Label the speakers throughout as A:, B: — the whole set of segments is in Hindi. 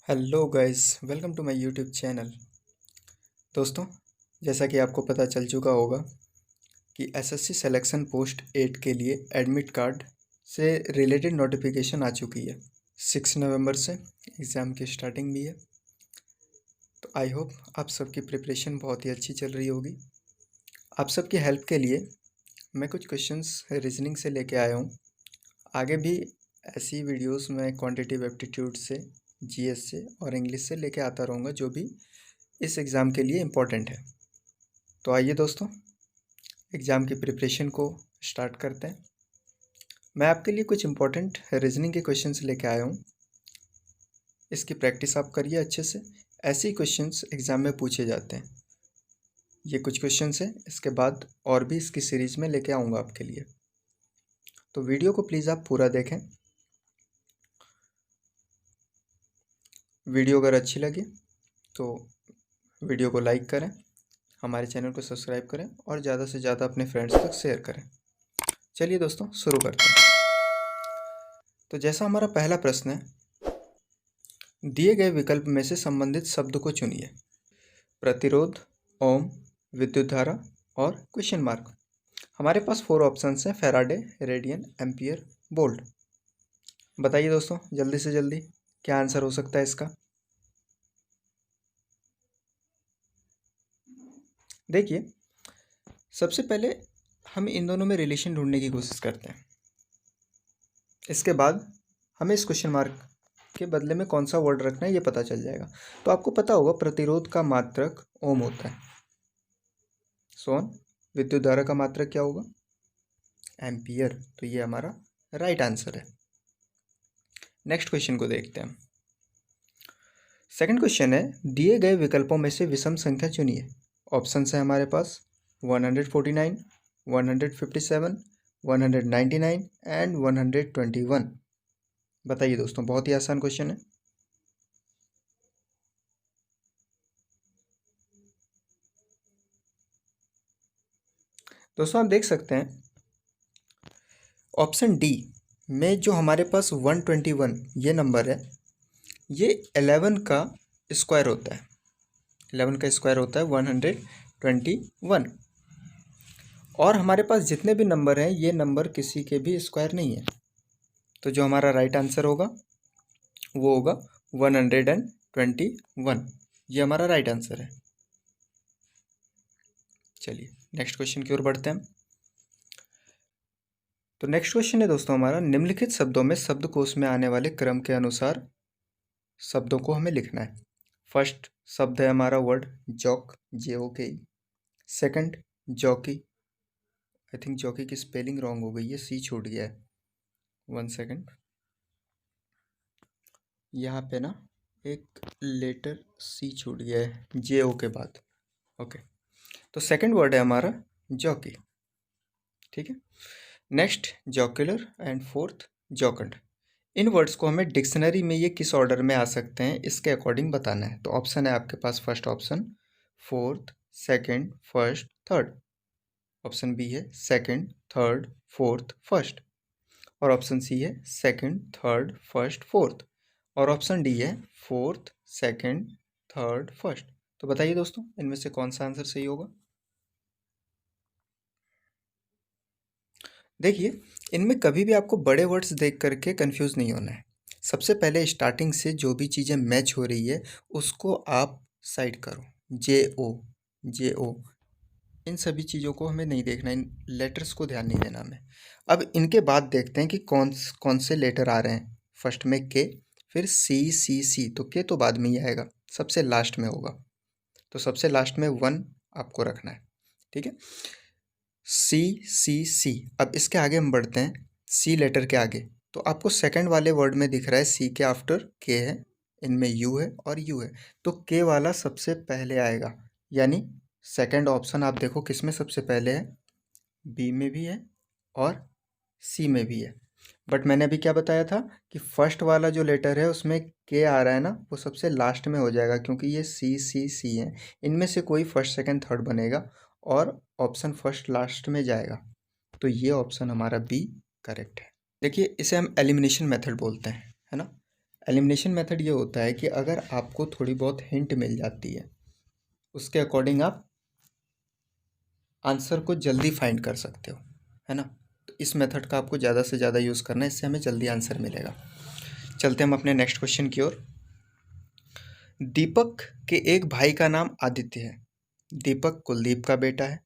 A: Hello guys, welcome to my YouTube channel. दोस्तों, जैसा कि आपको पता चल चुका होगा कि एसएससी सिलेक्शन पोस्ट 8 के लिए एडमिट कार्ड से रिलेटेड नोटिफिकेशन आ चुकी है। 6 नवंबर से एग्ज़ाम की स्टार्टिंग भी है। तो आई होप आप सबकी प्रिपरेशन बहुत ही अच्छी चल रही होगी। आप सबकी हेल्प के लिए मैं कुछ क्वेश्चंस रीजनिंग से लेके आया हूँ। आगे भी ऐसी वीडियोस मैं क्वांटिटेटिव एप्टीट्यूड से, जीएस से और इंग्लिश से लेके आता रहूँगा, जो भी इस एग्ज़ाम के लिए इम्पोर्टेंट है। तो आइए दोस्तों, एग्ज़ाम की प्रिपरेशन को स्टार्ट करते हैं। मैं आपके लिए कुछ इम्पोर्टेंट रीजनिंग के क्वेश्चंस लेके आया हूँ। इसकी प्रैक्टिस आप करिए अच्छे से। ऐसे ही क्वेश्चंस एग्ज़ाम में पूछे जाते हैं। ये कुछ क्वेश्चंस हैं, इसके बाद और भी इसकी सीरीज़ में लेके आऊँगा आपके लिए। तो वीडियो को प्लीज़ आप पूरा देखें। वीडियो अगर अच्छी लगे तो वीडियो को लाइक करें, हमारे चैनल को सब्सक्राइब करें और ज़्यादा से ज़्यादा अपने फ्रेंड्स तक शेयर करें। चलिए दोस्तों, शुरू करते हैं। तो जैसा हमारा पहला प्रश्न है, दिए गए विकल्प में से संबंधित शब्द को चुनिए। प्रतिरोध, ओम, विद्युत धारा और क्वेश्चन मार्क। हमारे पास 4 ऑप्शंस हैं: फैराडे, रेडियन, एम्पियर, वोल्ट। बताइए दोस्तों, जल्दी से जल्दी क्या आंसर हो सकता है इसका। देखिए, सबसे पहले हम इन दोनों में रिलेशन ढूंढने की कोशिश करते हैं। इसके बाद हमें इस क्वेश्चन मार्क के बदले में कौन सा वर्ड रखना है ये पता चल जाएगा। तो आपको पता होगा प्रतिरोध का मात्रक ओम होता है। सोन, विद्युत धारा का मात्रक क्या होगा? एम्पियर। तो ये हमारा राइट आंसर है। नेक्स्ट क्वेश्चन को देखते हैं। सेकंड क्वेश्चन है, दिए गए विकल्पों में से विषम संख्या चुनिए। ऑप्शंस है हमारे पास 149, 157, 199 एंड 121। बताइए दोस्तों, बहुत ही आसान क्वेश्चन है। दोस्तों, आप देख सकते हैं ऑप्शन डी में जो हमारे पास 121 ये नंबर है, ये 11 का स्क्वायर होता है। 11 का स्क्वायर होता है 121। और हमारे पास जितने भी नंबर हैं, ये नंबर किसी के भी स्क्वायर नहीं है। तो जो हमारा राइट आंसर होगा वो होगा 121। ये हमारा राइट आंसर है। चलिए नेक्स्ट क्वेश्चन की ओर बढ़ते हैं। तो नेक्स्ट क्वेश्चन है दोस्तों हमारा, निम्नलिखित शब्दों में शब्दकोश में आने वाले क्रम के अनुसार शब्दों को हमें लिखना है। फर्स्ट शब्द है हमारा word jock, JOK। Second jockey, I think jockey की स्पेलिंग रॉन्ग हो गई है, सी छूट गया है। 1 सेकंड, यहाँ पे ना एक लेटर सी छूट गया है JO के बाद। ओके, तो सेकंड वर्ड है हमारा जॉकी। ठीक है। Next jocular and fourth jocund. इन वर्ड्स को हमें डिक्शनरी में ये किस ऑर्डर में आ सकते हैं इसके अकॉर्डिंग बताना है। तो ऑप्शन है आपके पास, first option fourth, second, first, third. Option B है सेकंड, थर्ड, फोर्थ, फर्स्ट। और ऑप्शन सी है सेकंड, थर्ड, फर्स्ट, फोर्थ। और ऑप्शन डी है फोर्थ, सेकंड, थर्ड, फर्स्ट। तो बताइए दोस्तों, इनमें से कौन सा आंसर सही होगा। देखिए, इनमें कभी भी आपको बड़े वर्ड्स देख करके कंफ्यूज नहीं होना है। सबसे पहले स्टार्टिंग से जो भी चीज़ें मैच हो रही है उसको आप साइड करो। JO इन सभी चीज़ों को हमें नहीं देखना, इन लेटर्स को ध्यान नहीं देना हमें। अब इनके बाद देखते हैं कि कौन कौन से लेटर आ रहे हैं। फर्स्ट में के, फिर C तो के तो बाद में ही आएगा, सबसे लास्ट में होगा। तो सबसे लास्ट में 1 आपको रखना है। ठीक है, C। अब इसके आगे हम बढ़ते हैं, C लेटर के आगे। तो आपको सेकंड वाले वर्ड में दिख रहा है C के आफ्टर के है, इनमें U है और U है। तो के वाला सबसे पहले आएगा, यानी सेकंड ऑप्शन आप देखो किस में सबसे पहले है, बी में भी है और सी में भी है। बट मैंने अभी क्या बताया था कि फर्स्ट वाला जो लेटर है उसमें के आ रहा है ना, वो सबसे लास्ट में हो जाएगा, क्योंकि ये सी है। इनमें से कोई फर्स्ट, सेकंड, थर्ड बनेगा और ऑप्शन फर्स्ट लास्ट में जाएगा। तो ये ऑप्शन हमारा बी करेक्ट है। देखिए, इसे हम एलिमिनेशन मेथड बोलते हैं, है ना। एलिमिनेशन मेथड ये होता है कि अगर आपको थोड़ी बहुत हिंट मिल जाती है, उसके अकॉर्डिंग आप आंसर को जल्दी फाइंड कर सकते हो, है ना। तो इस मेथड का आपको ज़्यादा से ज़्यादा यूज़ करना है, इससे हमें जल्दी आंसर मिलेगा। चलते हम अपने नेक्स्ट क्वेश्चन की ओर। दीपक के एक भाई का नाम आदित्य है। दीपक कुलदीप का बेटा है।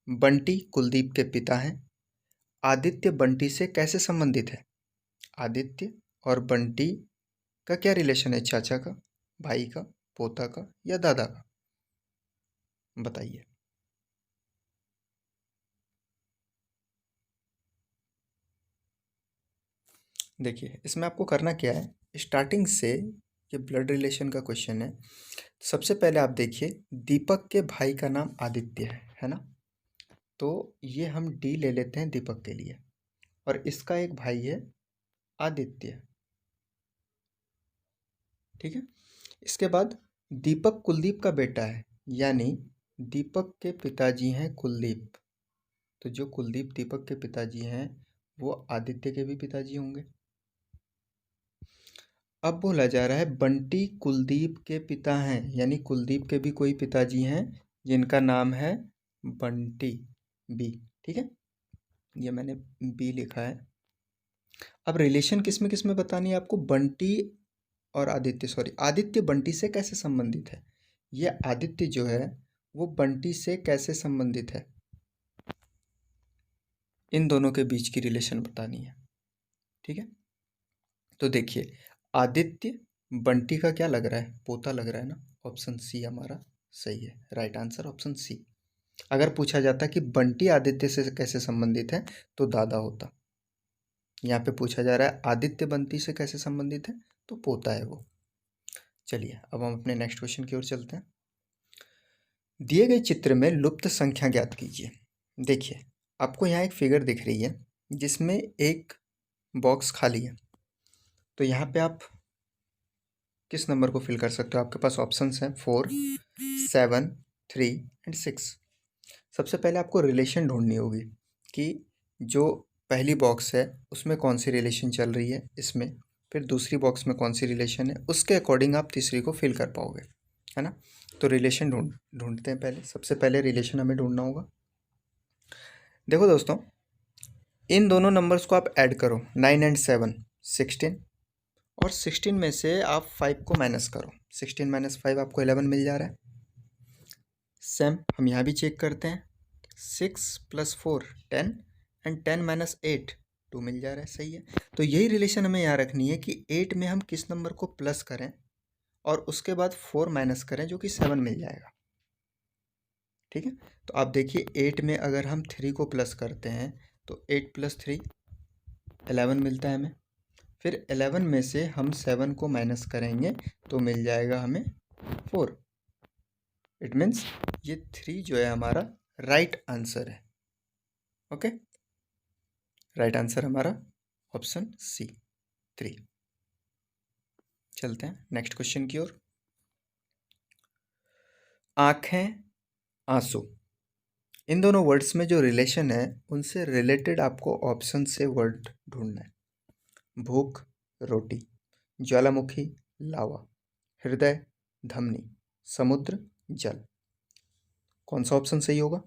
A: बंटी कुलदीप के पिता हैं। आदित्य बंटी से कैसे संबंधित है? आदित्य और बंटी का क्या रिलेशन है? चाचा का, भाई का, पोता का या दादा का? बताइए। देखिए, इसमें आपको करना क्या है, स्टार्टिंग से, ये ब्लड रिलेशन का क्वेश्चन है। सबसे पहले आप देखिए, दीपक के भाई का नाम आदित्य है ना। तो ये हम डी ले लेते हैं दीपक के लिए, और इसका एक भाई है आदित्य, ठीक है। इसके बाद दीपक कुलदीप का बेटा है, यानी दीपक के पिताजी हैं कुलदीप। तो जो कुलदीप दीपक के पिताजी हैं वो आदित्य के भी पिताजी होंगे। अब बोला जा रहा है बंटी कुलदीप के पिता हैं, यानी कुलदीप के भी कोई पिताजी हैं जिनका नाम है बंटी, बी, ठीक है। ये मैंने बी लिखा है। अब रिलेशन किस में बतानी है आपको? बंटी और आदित्य, सॉरी, आदित्य बंटी से कैसे संबंधित है? ये आदित्य जो है वो बंटी से कैसे संबंधित है, इन दोनों के बीच की रिलेशन बतानी है, ठीक है। तो देखिए, आदित्य बंटी का क्या लग रहा है? पोता लग रहा है ना। ऑप्शन सी हमारा सही है, राइट आंसर ऑप्शन सी। अगर पूछा जाता कि बंटी आदित्य से कैसे संबंधित है तो दादा होता। यहाँ पे पूछा जा रहा है आदित्य बंटी से कैसे संबंधित है, तो पोता है वो। चलिए अब हम अपने नेक्स्ट क्वेश्चन की ओर चलते हैं। दिए गए चित्र में लुप्त संख्या ज्ञात कीजिए। देखिए, आपको यहाँ एक फिगर दिख रही है जिसमें एक बॉक्स खाली है। तो यहाँ पे आप किस नंबर को फिल कर सकते हो? आपके पास ऑप्शंस हैं 4, 7, 3 एंड 6। सबसे पहले आपको रिलेशन ढूंढनी होगी कि जो पहली बॉक्स है उसमें कौन सी रिलेशन चल रही है इसमें, फिर दूसरी बॉक्स में कौन सी रिलेशन है, उसके अकॉर्डिंग आप तीसरी को फिल कर पाओगे, है ना। तो रिलेशन ढूंढते हैं। पहले सबसे पहले रिलेशन हमें ढूंढना होगा। देखो दोस्तों, इन दोनों नंबर्स को आप ऐड करो, 9 एंड 7, 16, और 16 में से आप 5 को माइनस करो। 16 माइनस 5 आपको 11 मिल जा रहा है। सेम हम यहाँ भी चेक करते हैं, 6 + 4 10 एंड 10 माइनस 8 2 मिल जा रहा है, सही है। तो यही रिलेशन हमें यहाँ रखनी है कि 8 में हम किस नंबर को प्लस करें और उसके बाद 4 माइनस करें, जो कि 7 मिल जाएगा, ठीक है। तो आप देखिए, 8 में अगर हम 3 को प्लस करते हैं तो 8 + 3 11 मिलता है हमें। फिर 11 में से हम 7 को माइनस करेंगे तो मिल जाएगा हमें 4। इट मीन्स ये 3 जो है हमारा राइट आंसर है। ओके, राइट आंसर हमारा ऑप्शन सी, 3। चलते हैं नेक्स्ट क्वेश्चन की ओर। आंखें, आंसू, इन दोनों वर्ड्स में जो रिलेशन है उनसे रिलेटेड आपको ऑप्शन से वर्ड ढूंढना है। भूख, रोटी, ज्वालामुखी, लावा, हृदय, धमनी, समुद्र, जल। कौन सा ऑप्शन सही होगा?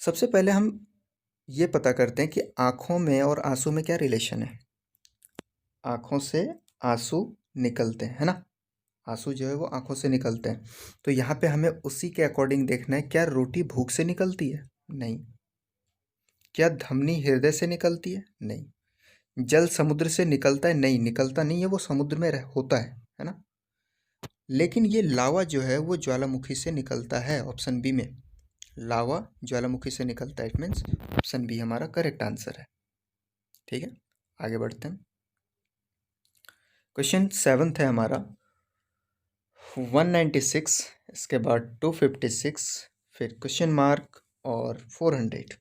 A: सबसे पहले हम ये पता करते हैं कि आँखों में और आंसू में क्या रिलेशन है। आँखों से आंसू निकलते हैं, है ना। आंसू जो है वो आँखों से निकलते हैं। तो यहाँ पे हमें उसी के अकॉर्डिंग देखना है, क्या रोटी भूख से निकलती है? नहीं। क्या धमनी हृदय से निकलती है? नहीं। जल समुद्र से निकलता है? नहीं, निकलता नहीं है, वो समुद्र में होता है ना। लेकिन ये लावा जो है वो ज्वालामुखी से निकलता है, ऑप्शन बी में। लावा ज्वालामुखी से निकलता है, इट मीन्स ऑप्शन बी हमारा करेक्ट आंसर है, ठीक है। आगे बढ़ते हैं। क्वेश्चन 7th है हमारा, 196, इसके बाद 256, फिर क्वेश्चन मार्क और 400।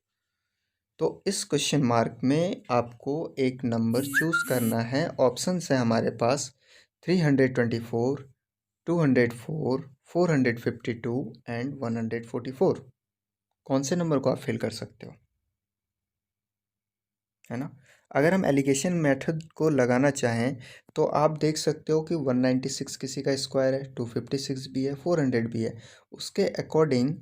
A: तो इस क्वेश्चन मार्क में आपको एक नंबर चूज करना है। ऑप्शन है हमारे पास 324, 204, 452 एंड 144। कौन से नंबर को आप फिल कर सकते हो, है ना। अगर हम एलिगेशन मेथड को लगाना चाहें तो आप देख सकते हो कि 196 किसी का स्क्वायर है, 256 भी है, 400 भी है। उसके अकॉर्डिंग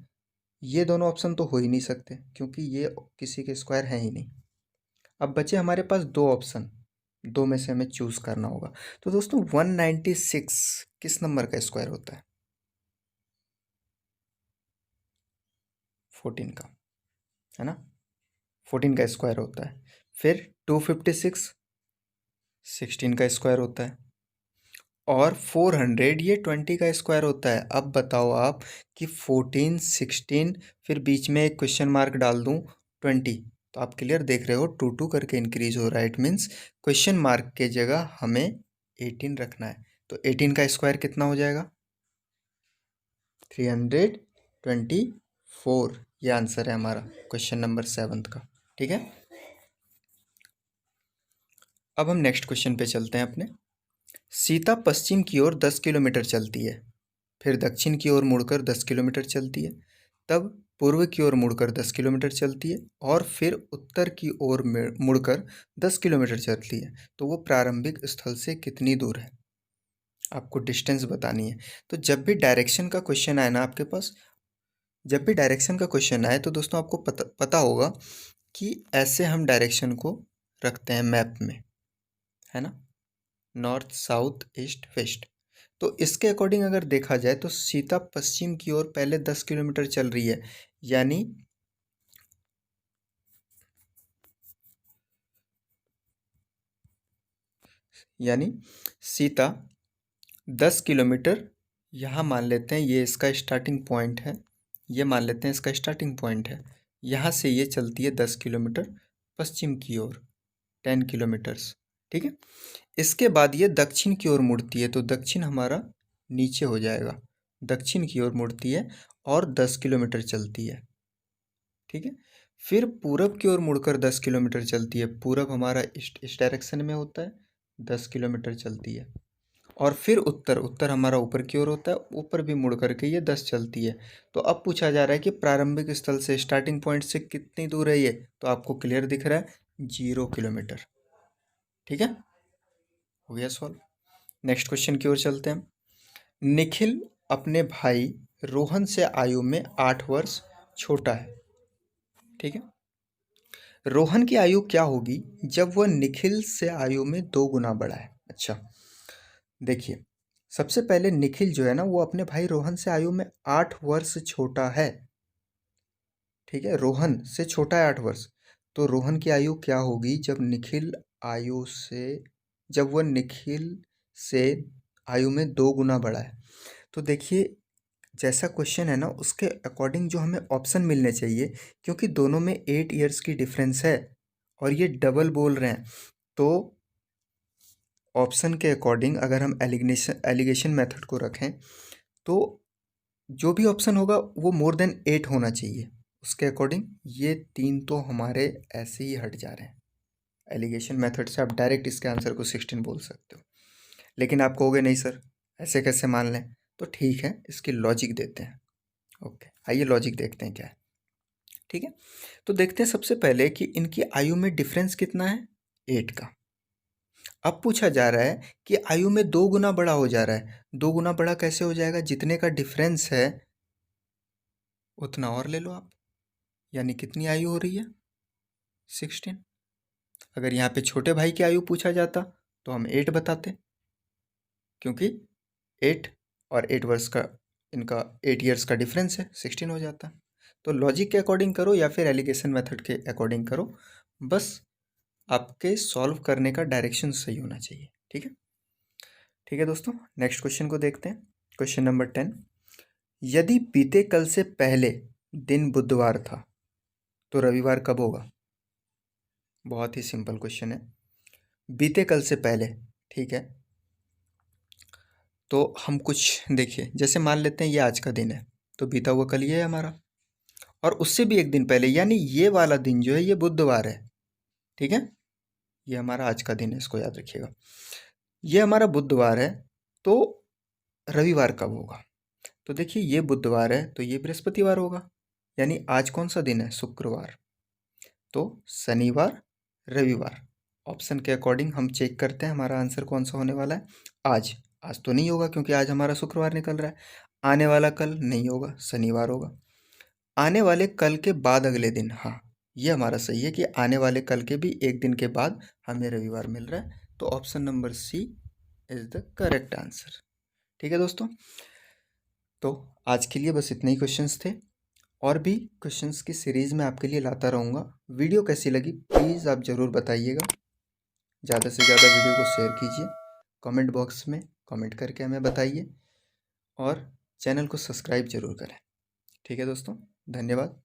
A: ये दोनों ऑप्शन तो हो ही नहीं सकते क्योंकि ये किसी के स्क्वायर हैं ही नहीं। अब बचे हमारे पास दो ऑप्शन, दो में से हमें चूज करना होगा। तो दोस्तों 196 किस नंबर का स्क्वायर होता है? 14 का, है ना? 14 का स्क्वायर होता है। फिर 256 16 का स्क्वायर होता है और 400 ये 20 का स्क्वायर होता है। अब बताओ आप कि 14 16 फिर बीच में एक क्वेश्चन मार्क डाल दूं 20, तो आप क्लियर देख रहे हो 2 2 करके इंक्रीज हो रहा है। इट मीन्स क्वेश्चन मार्क के जगह हमें 18 रखना है। तो 18 का स्क्वायर कितना हो जाएगा? 324। ये आंसर है हमारा क्वेश्चन नंबर 7 का। ठीक है, अब हम नेक्स्ट क्वेश्चन पे चलते हैं अपने। सीता पश्चिम की ओर 10 किलोमीटर चलती है, फिर दक्षिण की ओर मुड़कर 10 किलोमीटर चलती है, तब पूर्व की ओर मुड़कर 10 किलोमीटर चलती है और फिर उत्तर की ओर मुड़कर 10 किलोमीटर चलती है। तो वो प्रारंभिक स्थल से कितनी दूर है? आपको डिस्टेंस बतानी है। तो जब भी डायरेक्शन का क्वेश्चन आए ना आपके पास, जब भी डायरेक्शन का क्वेश्चन आए तो दोस्तों आपको पता होगा कि ऐसे हम डायरेक्शन को रखते हैं मैप में, है ना? North south east west. तो इसके अकॉर्डिंग अगर देखा जाए तो सीता पश्चिम की ओर पहले 10 किलोमीटर चल रही है, यानी सीता 10 किलोमीटर, यहाँ मान लेते हैं ये इसका स्टार्टिंग पॉइंट है, ये मान लेते हैं इसका स्टार्टिंग पॉइंट है। यहाँ से ये चलती है 10 किलोमीटर पश्चिम की ओर, 10 किलोमीटर्स। ठीक है, इसके बाद ये दक्षिण की ओर मुड़ती है, तो दक्षिण हमारा नीचे हो जाएगा, दक्षिण की ओर मुड़ती है और 10 किलोमीटर चलती है। ठीक है, फिर पूरब की ओर मुड़कर 10 किलोमीटर चलती है, पूरब हमारा इस डायरेक्शन में होता है, 10 किलोमीटर चलती है। और फिर उत्तर, उत्तर हमारा ऊपर की ओर होता है, ऊपर भी मुड़ करके ये 10 चलती है। तो अब पूछा जा रहा है कि प्रारंभिक स्थल से, स्टार्टिंग पॉइंट से कितनी दूर है ये? तो आपको क्लियर दिख रहा है 0 किलोमीटर। ठीक है, हो गया सॉल्व। नेक्स्ट क्वेश्चन की ओर चलते हैं। निखिल अपने भाई रोहन से आयु में 8 वर्ष छोटा है। ठीक है, रोहन की आयु क्या होगी जब वह निखिल से आयु में 2 गुना बड़ा है? अच्छा, देखिए, सबसे पहले निखिल जो है ना वो अपने भाई रोहन से आयु में 8 वर्ष छोटा है। ठीक है, रोहन से छोटा है 8 वर्ष। तो रोहन की आयु क्या होगी जब वह निखिल से आयु में 2 गुना बड़ा है? तो देखिए, जैसा क्वेश्चन है ना उसके अकॉर्डिंग जो हमें ऑप्शन मिलने चाहिए, क्योंकि दोनों में 8 ईयर्स की डिफरेंस है और ये डबल बोल रहे हैं, तो ऑप्शन के अकॉर्डिंग अगर हम एलिगेशन मेथड को रखें तो जो भी ऑप्शन होगा वो मोर देन 8 होना चाहिए। उसके अकॉर्डिंग ये 3 तो हमारे ऐसे ही हट जा रहे हैं। एलिगेशन मेथड से आप डायरेक्ट इसके आंसर को 16 बोल सकते हो, लेकिन आप कहोगे नहीं सर ऐसे कैसे मान लें, तो ठीक है इसकी लॉजिक देते हैं। ओके, आइए लॉजिक देखते हैं क्या है। ठीक है, तो देखते हैं सबसे पहले कि इनकी आयु में डिफरेंस कितना है, 8 का। अब पूछा जा रहा है कि आयु में 2 गुना बड़ा हो जा रहा है। 2 गुना बड़ा कैसे हो जाएगा? जितने का डिफरेंस है उतना और ले लो आप, यानी कितनी आयु हो रही है, 16। अगर यहाँ पे छोटे भाई की आयु पूछा जाता तो हम 8 बताते, क्योंकि 8 और 8 वर्ष का इनका 8 ईयर्स का डिफरेंस है, 16 हो जाता। तो लॉजिक के अकॉर्डिंग करो या फिर एलिगेशन मेथड के अकॉर्डिंग करो, बस आपके सॉल्व करने का डायरेक्शन सही होना चाहिए। ठीक है, ठीक है दोस्तों, नेक्स्ट क्वेश्चन को देखते हैं। क्वेश्चन नंबर 10, यदि बीते कल से पहले दिन बुधवार था तो रविवार कब होगा? बहुत ही सिंपल क्वेश्चन है, बीते कल से पहले। ठीक है, तो हम कुछ देखिए, जैसे मान लेते हैं ये आज का दिन है, तो बीता हुआ कल ये है हमारा, और उससे भी एक दिन पहले, यानी ये वाला दिन जो है ये बुधवार है। ठीक है, ये हमारा आज का दिन है, इसको याद रखिएगा। ये हमारा बुधवार है, तो रविवार कब होगा? तो देखिए ये बुधवार है तो ये बृहस्पतिवार होगा, यानी आज कौन सा दिन है, शुक्रवार। तो शनिवार रविवार, ऑप्शन के अकॉर्डिंग हम चेक करते हैं हमारा आंसर कौन सा होने वाला है। आज आज तो नहीं होगा क्योंकि आज हमारा शुक्रवार निकल रहा है। आने वाला कल नहीं होगा, शनिवार होगा। आने वाले कल के बाद अगले दिन, हाँ ये हमारा सही है कि आने वाले कल के भी एक दिन के बाद हमें रविवार मिल रहा है। तो option number C is the correct answer. ठीक है दोस्तों, तो आज के लिए बस इतने ही क्वेश्चंस थे। और भी क्वेश्चंस की सीरीज़ में आपके लिए लाता रहूँगा। वीडियो कैसी लगी प्लीज़ आप ज़रूर बताइएगा। ज़्यादा से ज़्यादा वीडियो को शेयर कीजिए, कमेंट बॉक्स में कमेंट करके हमें बताइए और चैनल को सब्सक्राइब ज़रूर करें। ठीक है दोस्तों, धन्यवाद।